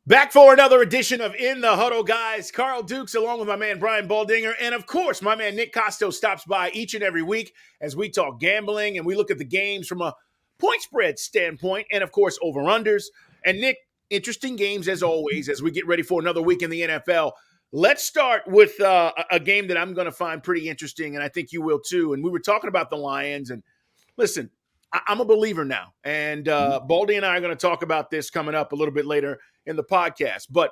Back for another edition of In the Huddle, guys. Carl Dukes along with my man Brian Baldinger. And of course, my man Nick Kostos stops by each and every week as we talk gambling and we look at the games from a point spread standpoint and, of course, over-unders. And Nick, interesting games as always as we get ready for another week in the NFL. Let's start with a game that I'm going to find pretty interesting, and I think you will too. And we were talking about the Lions. And listen, I'm a believer now. And Baldy and I are going to talk about this coming up a little bit later in the podcast. But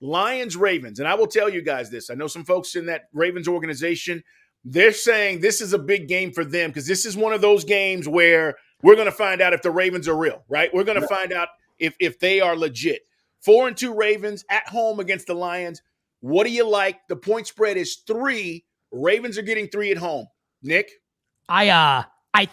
Lions-Ravens, and I will tell you guys this. I know some folks in that Ravens organization, they're saying this is a big game for them because this is one of those games where we're going to find out if the Ravens are real, right? We're going to find out if they are legit. 4-2 Ravens at home against the Lions. What do you like? The point spread is 3. Ravens are getting 3 at home. Nick? I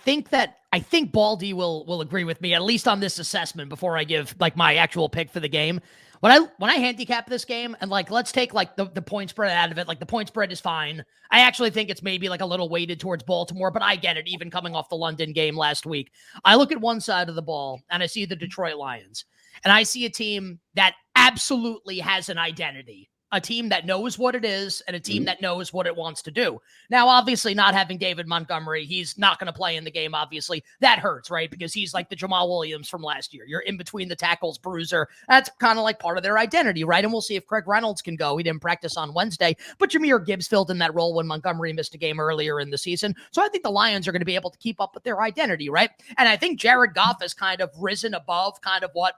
think Baldy will agree with me, at least on this assessment, before I give like my actual pick for the game. When I handicap this game and like let's take like the point spread out of it, like the point spread is fine. I actually think it's maybe like a little weighted towards Baltimore, but I get it, even coming off the London game last week. I look at one side of the ball and I see the Detroit Lions, and I see a team that absolutely has an identity. A team that knows what it is and a team that knows what it wants to do. Now, obviously, not having David Montgomery, he's not going to play in the game, obviously. That hurts, right? Because he's like the Jamal Williams from last year. You're in between the tackles, bruiser. That's kind of like part of their identity, right? And we'll see if Craig Reynolds can go. He didn't practice on Wednesday, but Jahmyr Gibbs filled in that role when Montgomery missed a game earlier in the season. So I think the Lions are going to be able to keep up with their identity, right? And I think Jared Goff has kind of risen above kind of what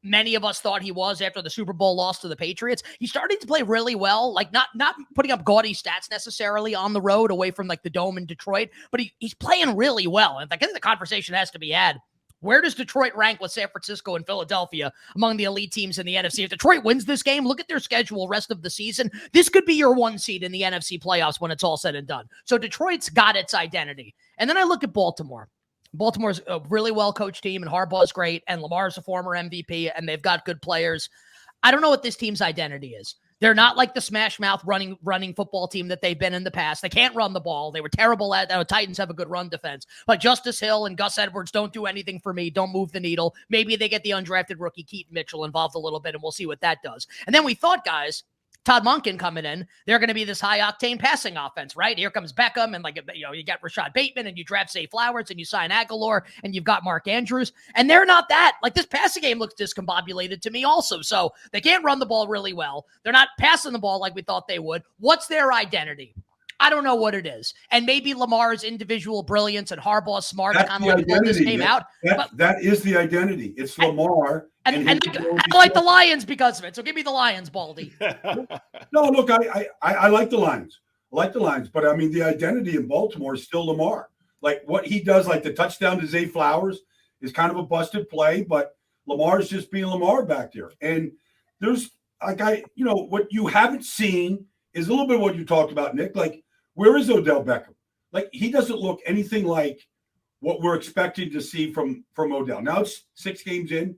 many of us thought he was after the Super Bowl loss to the Patriots. He's starting to play really well, like not putting up gaudy stats necessarily on the road away from like the Dome in Detroit, but he's playing really well. And I think the conversation has to be had. Where does Detroit rank with San Francisco and Philadelphia among the elite teams in the NFC? If Detroit wins this game, look at their schedule rest of the season. This could be your 1 seed in the NFC playoffs when it's all said and done. So Detroit's got its identity. And then I look at Baltimore. Baltimore's a really well-coached team, and Harbaugh's great, and Lamar's a former MVP, and they've got good players. I don't know what this team's identity is. They're not like the smash-mouth running football team that they've been in the past. They can't run the ball. They were terrible at that. Titans have a good run defense. But Justice Hill and Gus Edwards don't do anything for me, don't move the needle. Maybe they get the undrafted rookie Keaton Mitchell involved a little bit, and we'll see what that does. And then we thought, guys, Todd Monken coming in, they're going to be this high-octane passing offense, right? Here comes Beckham, and you got Rashad Bateman, and you draft Zay Flowers, and you sign Aguilar, and you've got Mark Andrews, and they're not that. Like, this passing game looks discombobulated to me also, so they can't run the ball really well. They're not passing the ball like we thought they would. What's their identity? I don't know what it is. And maybe Lamar's individual brilliance and Harbaugh's smart kind of like pulled this game out. That is the identity. It's Lamar. And I like the Lions because of it. So give me the Lions, Baldy. No, look, I like the Lions. I like the Lions. But, I mean, the identity in Baltimore is still Lamar. Like, what he does, like the touchdown to Zay Flowers is kind of a busted play, but Lamar's just being Lamar back there. And there's, what you haven't seen is a little bit what you talked about, Nick. Like, where is Odell Beckham? Like, he doesn't look anything like what we're expecting to see from Odell. Now it's 6 games in.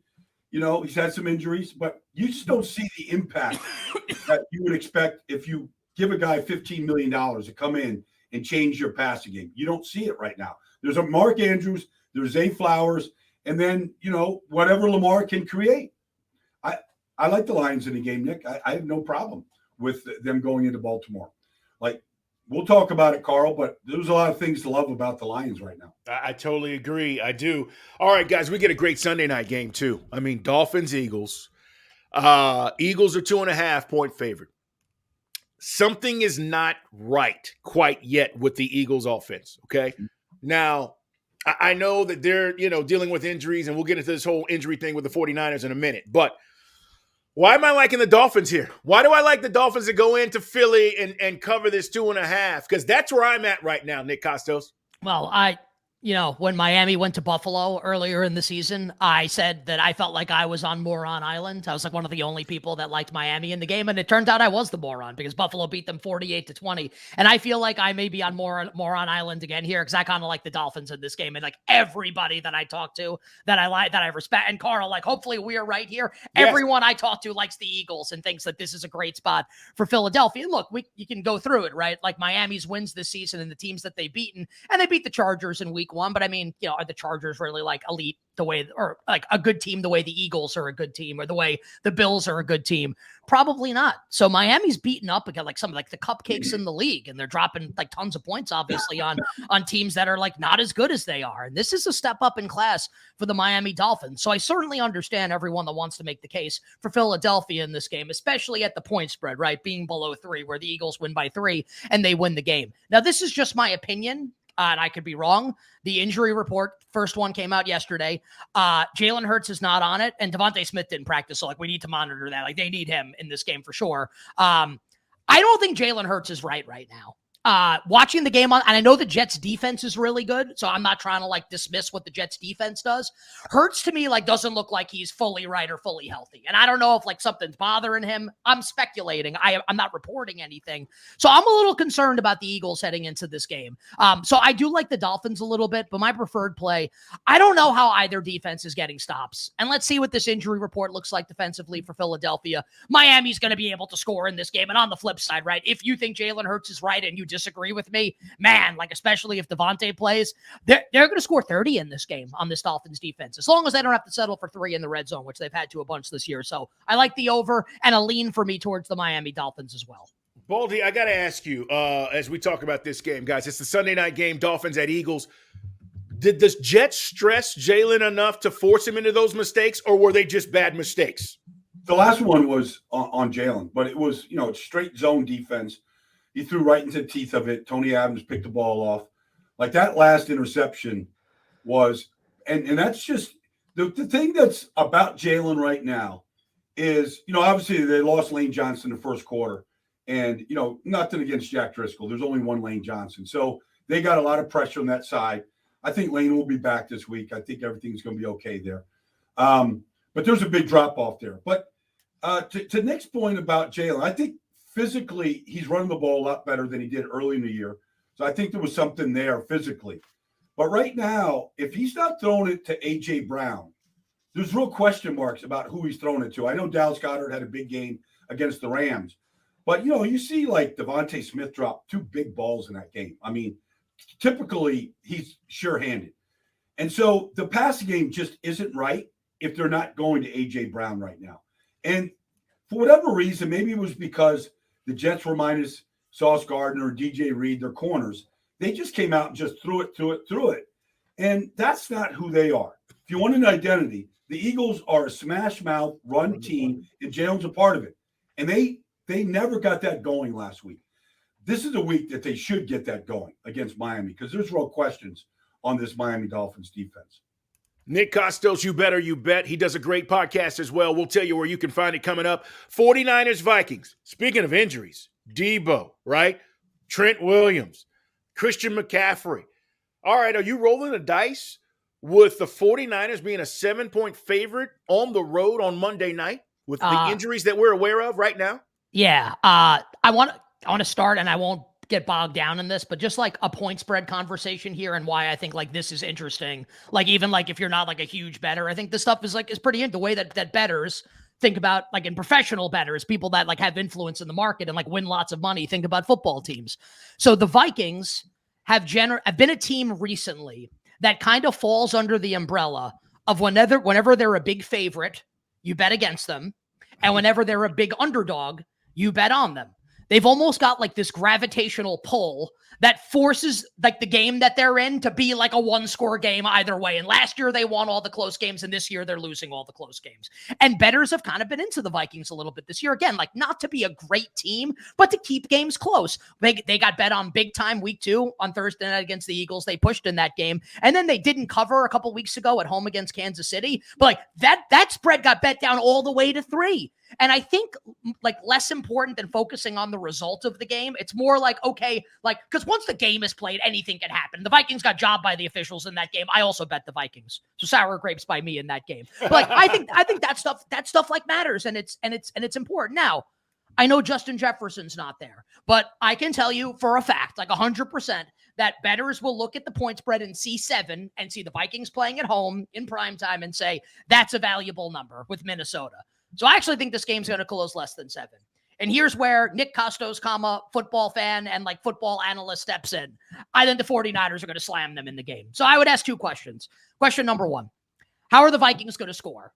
You know, he's had some injuries, but you just don't see the impact that you would expect if you give a guy $15 million to come in and change your passing game. You don't see it right now. There's a Mark Andrews, there's Zay Flowers, and then, whatever Lamar can create. I like the Lions in the game, Nick. I have no problem with them going into Baltimore. Like, we'll talk about it, Carl, but there's a lot of things to love about the Lions right now. I totally agree. I do. All right, guys, we get a great Sunday night game, too. I mean, Dolphins-Eagles. Eagles are 2.5-point favorite. Something is not right quite yet with the Eagles offense, okay? Now, I know that they're, dealing with injuries, and we'll get into this whole injury thing with the 49ers in a minute, but why am I liking the Dolphins here? Why do I like the Dolphins to go into Philly and cover this 2.5? Because that's where I'm at right now, Nick Kostos. Well, when Miami went to Buffalo earlier in the season, I said that I felt like I was on Moron Island. I was like one of the only people that liked Miami in the game, and it turned out I was the moron because Buffalo beat them 48-20. And I feel like I may be on Moron Island again here because I kind of like the Dolphins in this game. And like everybody that I talk to that I like, that I respect, and Carl, like hopefully we are right here. Yes. Everyone I talk to likes the Eagles and thinks that this is a great spot for Philadelphia. And look, you can go through it, right? Like Miami's wins this season and the teams that they've beaten, and they beat the Chargers in week week one, but I mean, are the Chargers really like elite the way, or like a good team the way the Eagles are a good team, or the way the Bills are a good team? Probably not. So Miami's beaten up again, like some like the cupcakes in the league, and they're dropping like tons of points, obviously, on teams that are like not as good as they are. And this is a step up in class for the Miami Dolphins. So I certainly understand everyone that wants to make the case for Philadelphia in this game, especially at the point spread, right? Being below 3, where the Eagles win by 3 and they win the game. Now, this is just my opinion. And I could be wrong. The injury report, first one came out yesterday. Jalen Hurts is not on it, and Devontae Smith didn't practice. So, like, we need to monitor that. Like, they need him in this game for sure. I don't think Jalen Hurts is right now. Watching the game and I know the Jets defense is really good, so I'm not trying to like dismiss what the Jets defense does. Hurts to me like doesn't look like he's fully right or fully healthy. And I don't know if like something's bothering him. I'm speculating. I'm not reporting anything. So I'm a little concerned about the Eagles heading into this game. So I do like the Dolphins a little bit, but my preferred play, I don't know how either defense is getting stops. And let's see what this injury report looks like defensively for Philadelphia. Miami's going to be able to score in this game. And on the flip side, right, if you think Jalen Hurts is right and you disagree with me, man, like especially if Devontae plays, they're going to score 30 in this game on this Dolphins defense, as long as they don't have to settle for 3 in the red zone, which they've had to a bunch this year. So I like the over and a lean for me towards the Miami Dolphins as well. Baldy, I got to ask you, as we talk about this game, guys, it's the Sunday night game, Dolphins at Eagles. Did the Jets stress Jalen enough to force him into those mistakes, or were they just bad mistakes? The last one was on Jalen, but it was, straight zone defense. He threw right into the teeth of it. Tony Adams picked the ball off. Like that last interception was, and that's just the thing that's about Jalen right now is, obviously they lost Lane Johnson in the first quarter. And, nothing against Jack Driscoll. There's only one Lane Johnson. So they got a lot of pressure on that side. I think Lane will be back this week. I think everything's going to be okay there. But there's a big drop off there. But to Nick's point about Jalen, I think physically he's running the ball a lot better than he did early in the year. So I think there was something there physically. But right now, if he's not throwing it to A.J. Brown, there's real question marks about who he's throwing it to. I know Dallas Goedert had a big game against the Rams. But, you see like Devontae Smith drop 2 big balls in that game. I mean, typically he's sure-handed. And so the passing game just isn't right if they're not going to A.J. Brown right now. And for whatever reason, maybe it was because the Jets were minus Sauce Gardner or DJ Reed, their corners. They just came out and just threw it. And that's not who they are. If you want an identity, the Eagles are a smash-mouth run team, and Jalen's a part of it. And they never got that going last week. This is a week that they should get that going against Miami because there's real questions on this Miami Dolphins defense. Nick Kostos, you better, you bet. He does a great podcast as well. We'll tell you where you can find it coming up. 49ers, Vikings. Speaking of injuries, Debo, right? Trent Williams, Christian McCaffrey. All right, are you rolling the dice with the 49ers being a 7-point favorite on the road on Monday night with the injuries that we're aware of right now? Yeah. I want to start, and I won't get bogged down in this, but just like a point spread conversation here and why I think like this is interesting. Like even like if you're not like a huge bettor, I think this stuff is pretty the way that bettors think about, like in professional bettors, people that like have influence in the market and like win lots of money, think about football teams. So the Vikings have been a team recently that kind of falls under the umbrella of whenever they're a big favorite, you bet against them. And whenever they're a big underdog, you bet on them. They've almost got like this gravitational pull that forces like the game that they're in to be like a 1-score game either way. And last year they won all the close games, and this year they're losing all the close games. And bettors have kind of been into the Vikings a little bit this year. Again, like not to be a great team, but to keep games close. They got bet on big time week 2 on Thursday night against the Eagles. They pushed in that game. And then they didn't cover a couple weeks ago at home against Kansas City. But like that spread got bet down all the way to 3. And I think like less important than focusing on the result of the game, it's more like, okay, like, because once the game is played, anything can happen. The Vikings got jobbed by the officials in that game. I also bet the Vikings. So sour grapes by me in that game. But like, I think that stuff like matters, and it's important. Now, I know Justin Jefferson's not there, but I can tell you for a fact, like 100%, that bettors will look at the point spread and see 7 and see the Vikings playing at home in primetime and say, that's a valuable number with Minnesota. So I actually think this game's going to close less than 7. And here's where Nick Kostos, football fan and like football analyst steps in. I think the 49ers are going to slam them in the game. So I would ask 2 questions. Question number 1, how are the Vikings going to score?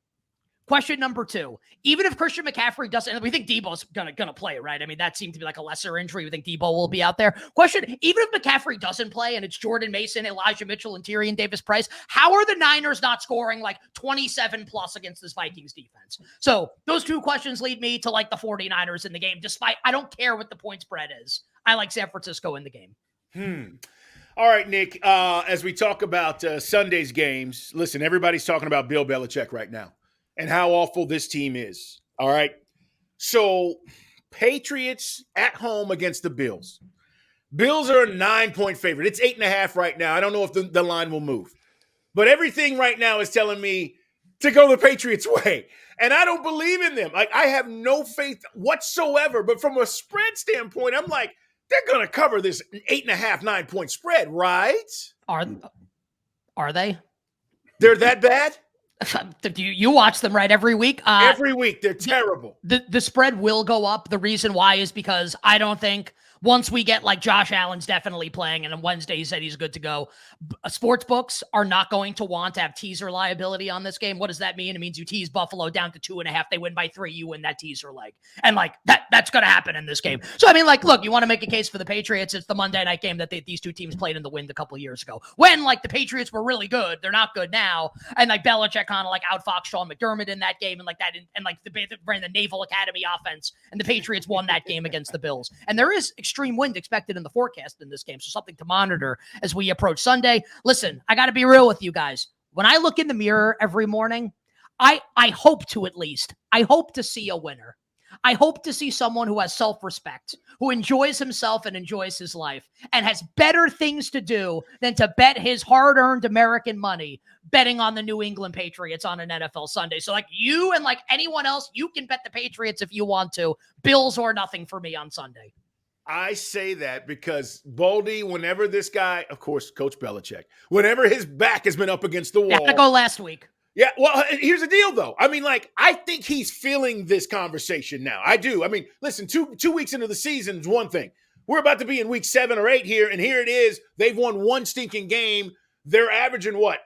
Question number 2, even if Christian McCaffrey doesn't, we think Debo's gonna play, right? I mean, that seemed to be like a lesser injury. We think Debo will be out there. Question, even if McCaffrey doesn't play and it's Jordan Mason, Elijah Mitchell, and Tyrion Davis-Price, how are the Niners not scoring like 27 plus against this Vikings defense? So those 2 questions lead me to like the 49ers in the game, despite I don't care what the point spread is. I like San Francisco in the game. All right, Nick, as we talk about Sunday's games, listen, everybody's talking about Bill Belichick right now and how awful this team is. All right. So Patriots at home against the Bills. Bills are a 9-point favorite. It's 8.5 right now. I don't know if the line will move. But everything right now is telling me to go the Patriots' way. And I don't believe in them. Like, I have no faith whatsoever. But from a spread standpoint, I'm like, they're going to cover this 8.5, 9-point spread, right? Are they? They're that bad? You watch them, right, every week? Every week. They're terrible. The spread will go up. The reason why is because I don't think once we get like Josh Allen's definitely playing, and on Wednesday he said he's good to go. Sports books are not going to want to have teaser liability on this game. What does that mean? It means you tease Buffalo down to 2.5. They win by 3. You win that teaser leg. And like that's going to happen in this game. So, I mean, like, look, you want to make a case for the Patriots. It's the Monday night game that these 2 teams played in the wind a couple years ago when like the Patriots were really good. They're not good now. And like Belichick kind of like outfoxed Sean McDermott in that game. And like that, and like they ran the Naval Academy offense, and the Patriots won that game against the Bills. And there is extreme wind expected in the forecast in this game. So something to monitor as we approach Sunday. Listen, I got to be real with you guys. When I look in the mirror every morning, I hope to see a winner. I hope to see someone who has self-respect, who enjoys himself and enjoys his life, and has better things to do than to bet his hard-earned American money betting on the New England Patriots on an NFL Sunday. So like you and like anyone else, you can bet the Patriots if you want to. Bills or nothing for me on Sunday. I say that because Baldy, whenever this guy, of course, Coach Belichick, whenever his back has been up against the wall. Yeah, to go last week. Yeah, well, here's the deal, though. I mean, like, I think he's feeling this conversation now. I do. I mean, listen, two weeks into the season is one thing. We're about to be in week 7 or 8 here, and here it is. They've won 1 stinking game. They're averaging what?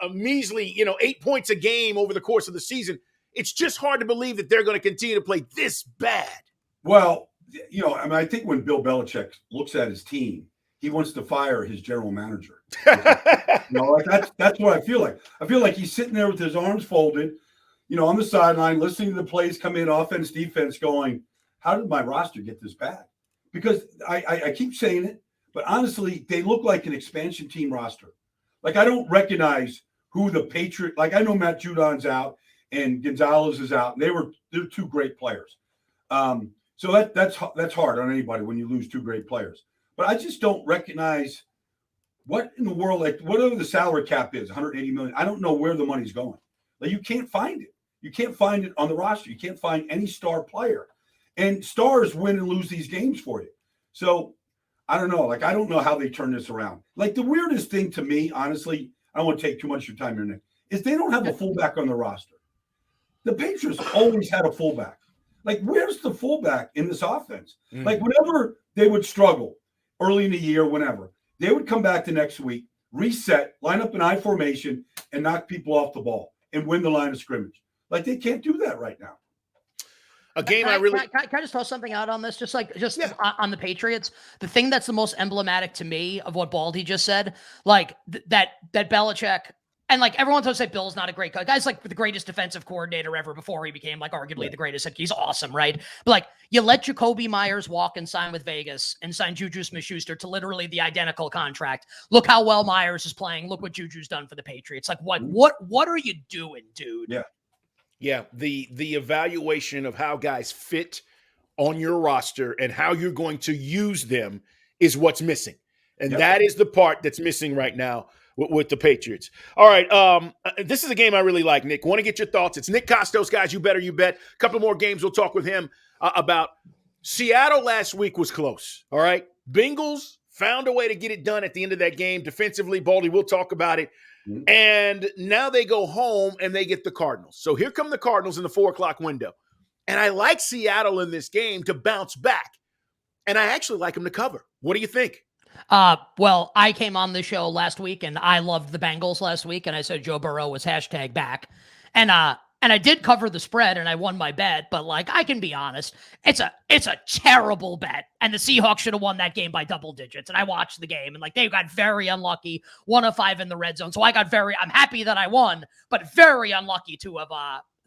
A measly, 8 points a game over the course of the season. It's just hard to believe that they're going to continue to play this bad. Well, I mean, I think when Bill Belichick looks at his team, he wants to fire his general manager. Like that's what I feel like. I feel like he's sitting there with his arms folded, on the sideline, listening to the plays come in, offense, defense, going, how did my roster get this bad? Because I keep saying it, but honestly, they look like an expansion team roster. Like, I don't recognize who the Patriot, like I know Matt Judon's out and Gonzalez is out, and they're 2 great players. So that's hard on anybody when you lose 2 great players. But I just don't recognize what in the world, like whatever the salary cap is, 180 million. I don't know where the money's going. Like, you can't find it. You can't find it on the roster. You can't find any star player. And stars win and lose these games for you. So I don't know. Like, I don't know how they turn this around. Like, the weirdest thing to me, honestly, I don't want to take too much of your time here, Nick, is they don't have a fullback on the roster. The Patriots always had a fullback. Like, where's the fullback in this offense? Like, whenever they would struggle early in the year, whenever, they would come back the next week, reset, line up in I formation, and knock people off the ball and win the line of scrimmage. Like, they can't do that right now. A game can I just throw something out on this? Just on the Patriots, the thing that's the most emblematic to me of what Baldy just said, like that Belichick. And like everyone's going to say Bill's not a great coach. Guy's like the greatest defensive coordinator ever before he became like arguably the greatest. He's awesome, right? But like you let Jacoby Myers walk and sign with Vegas and sign Juju Smith-Schuster to literally the identical contract. Look how well Myers is playing. Look what Juju's done for the Patriots. Like what are you doing, dude? Yeah. The evaluation of how guys fit on your roster and how you're going to use them is what's missing. And that is the part that's missing right now with the Patriots. All right, this is a game I really like, Nick. Want to get your thoughts. It's Nick Kostos, guys. You better, you bet. A couple more games we'll talk with him about. Seattle last week was close, all right? Bengals found a way to get it done at the end of that game. Defensively, Baldy, we'll talk about it. And now they go home and they get the Cardinals. So here come the Cardinals in the 4 o'clock window. And I like Seattle in this game to bounce back. And I actually like them to cover. What do you think? Well, I came on the show last week and I loved the Bengals last week, and I said Joe Burrow was #back. And I did cover the spread and I won my bet, but like, I can be honest, it's a terrible bet. And the Seahawks should have won that game by double digits. And I watched the game and like, they got very unlucky, 1 of 5 in the red zone. So I'm happy that I won, but very unlucky to have,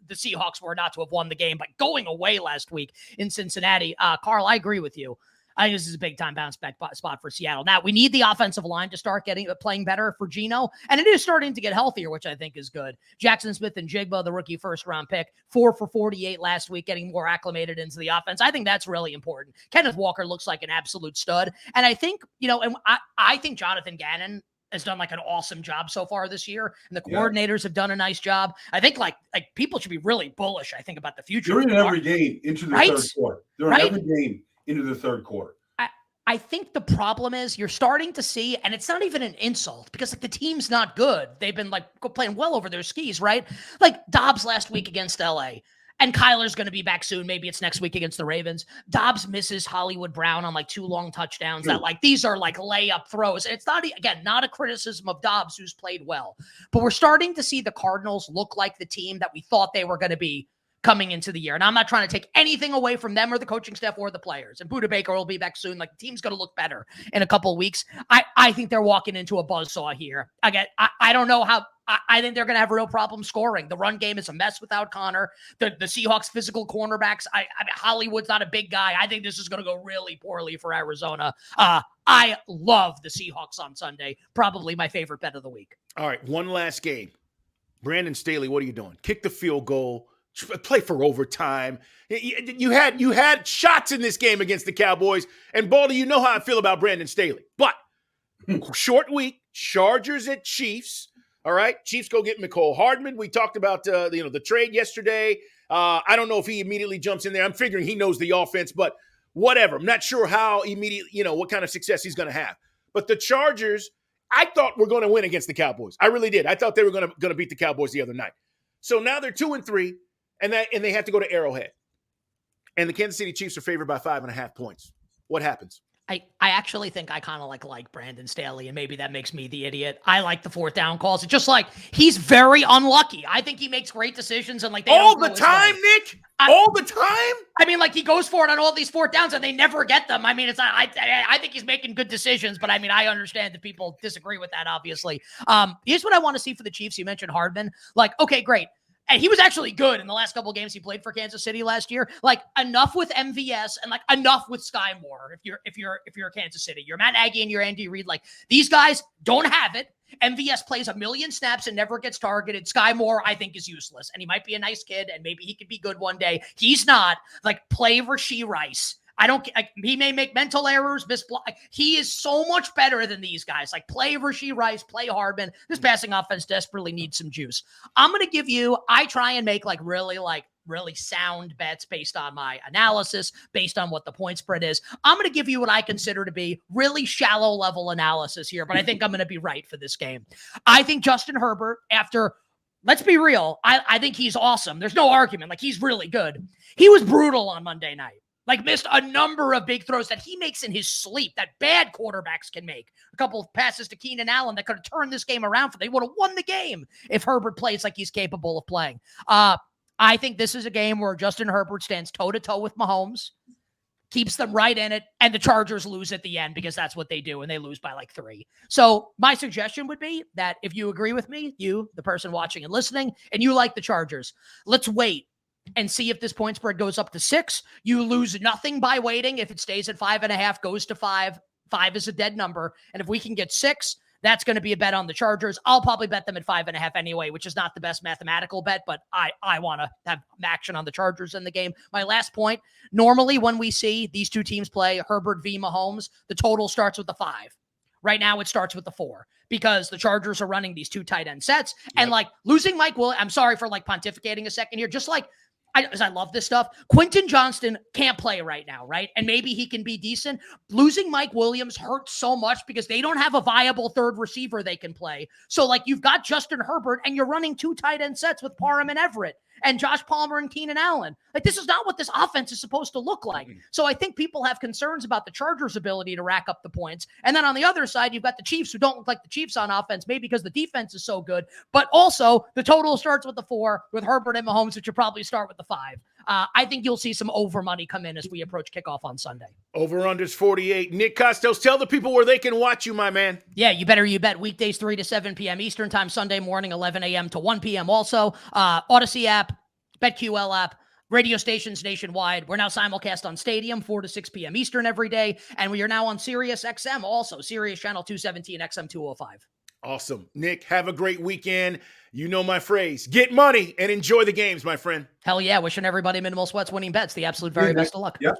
the Seahawks were not to have won the game, but going away last week in Cincinnati. Carl, I agree with you. I think this is a big time bounce back spot for Seattle. Now, we need the offensive line to start playing better for Geno, and it is starting to get healthier, which I think is good. Jackson Smith and Jigba, the rookie first-round pick, 4 for 48 last week, getting more acclimated into the offense. I think that's really important. Kenneth Walker looks like an absolute stud, and I think, and I think Jonathan Gannon has done like an awesome job so far this year, and the coordinators have done a nice job. I think like people should be really bullish, I think, about the future. They're in every game into the third quarter. They're in every game into the third quarter. I think the problem is you're starting to see, and it's not even an insult because like the team's not good. They've been like playing well over their skis, right? Like Dobbs last week against LA, and Kyler's going to be back soon. Maybe it's next week against the Ravens. Dobbs misses Hollywood Brown on like 2 long touchdowns that like, these are like layup throws. And it's not, again, not a criticism of Dobbs, who's played well, but we're starting to see the Cardinals look like the team that we thought they were going to be coming into the year. And I'm not trying to take anything away from them or the coaching staff or the players. And Budda Baker will be back soon. Like, the team's going to look better in a couple of weeks. I think they're walking into a buzzsaw here. I don't know how. I think they're going to have a real problem scoring. The run game is a mess without Connor. The Seahawks physical cornerbacks. I mean, Hollywood's not a big guy. I think this is going to go really poorly for Arizona. I love the Seahawks on Sunday. Probably my favorite bet of the week. All right, one last game. Brandon Staley, what are you doing? Kick the field goal. Play for overtime. You had shots in this game against the Cowboys. And Baldy, you know how I feel about Brandon Staley. But short week, Chargers at Chiefs. All right, Chiefs go get Mecole Hardman. We talked about the trade yesterday. I don't know if he immediately jumps in there. I'm figuring he knows the offense, but whatever. I'm not sure how immediately, what kind of success he's going to have. But the Chargers, I thought were going to win against the Cowboys. I really did. I thought they were going to beat the Cowboys the other night. So now they're 2-3. And they have to go to Arrowhead. And the Kansas City Chiefs are favored by 5.5 points. What happens? I actually think I kind of like Brandon Staley, and maybe that makes me the idiot. I like the 4th down calls. It's just like he's very unlucky. I think he makes great decisions, and like they all the time, Nick. All the time. I mean, like he goes for it on all these 4th downs, and they never get them. I mean, it's not. I think he's making good decisions, but I mean, I understand that people disagree with that. Obviously, here's what I want to see for the Chiefs. You mentioned Hardman. Like, okay, great. And he was actually good in the last couple of games he played for Kansas City last year. Like, enough with MVS and like enough with Sky Moore. If you're Kansas City, you're Matt Nagy and you're Andy Reid. Like, these guys don't have it. MVS plays 1 million snaps and never gets targeted. Sky Moore, I think, is useless. And he might be a nice kid and maybe he could be good one day. He's not. Like, play Rashee Rice. He may make mental errors, he is so much better than these guys. Like, play Rashee Rice, play Hardman. This passing offense desperately needs some juice. I'm going to give you, I try and make really sound bets based on my analysis, based on what the point spread is. I'm going to give you what I consider to be really shallow level analysis here, but I think I'm going to be right for this game. I think Justin Herbert, let's be real, I think he's awesome. There's no argument. Like, he's really good. He was brutal on Monday night. Like, missed a number of big throws that he makes in his sleep that bad quarterbacks can make. A couple of passes to Keenan Allen that could have turned this game around they would have won the game if Herbert plays like he's capable of playing. I think this is a game where Justin Herbert stands toe-to-toe with Mahomes, keeps them right in it, and the Chargers lose at the end because that's what they do, and they lose by like 3. So my suggestion would be that if you agree with me, you, the person watching and listening, and you like the Chargers, let's wait and see if this point spread goes up to 6. You lose nothing by waiting. If it stays at 5.5, goes to 5. 5 is a dead number. And if we can get 6, that's going to be a bet on the Chargers. I'll probably bet them at 5.5 anyway, which is not the best mathematical bet, but I want to have action on the Chargers in the game. My last point, normally when we see these two teams play Herbert v. Mahomes, the total starts with the 5. Right now it starts with the 4 because the Chargers are running these 2 tight end sets. Yep. And like losing Mike Williams, I'm sorry for like pontificating a second here. Just like I love this stuff. Quentin Johnston can't play right now, right? And maybe he can be decent. Losing Mike Williams hurts so much because they don't have a viable third receiver they can play. So, like, you've got Justin Herbert and you're running 2 tight end sets with Parham and Everett and Josh Palmer and Keenan Allen. Like, this is not what this offense is supposed to look like. So I think people have concerns about the Chargers' ability to rack up the points. And then on the other side, you've got the Chiefs, who don't look like the Chiefs on offense, maybe because the defense is so good, but also the total starts with the 4 with Herbert and Mahomes, which should probably start with the 5. I think you'll see some over money come in as we approach kickoff on Sunday. Over-unders 48. Nick Kostos, tell the people where they can watch you, my man. Yeah, you bet. Weekdays 3 to 7 p.m. Eastern time, Sunday morning, 11 a.m. to 1 p.m. Also, Odyssey app, BetQL app, radio stations nationwide. We're now simulcast on Stadium, 4 to 6 p.m. Eastern every day. And we are now on Sirius XM also, Sirius Channel 217, XM 205. Awesome. Nick, have a great weekend. You know my phrase. Get money and enjoy the games, my friend. Hell yeah. Wishing everybody minimal sweats, winning bets. The absolute very best of luck. Yep.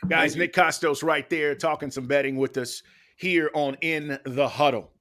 Guys, Nick Kostos right there talking some betting with us here on In the Huddle.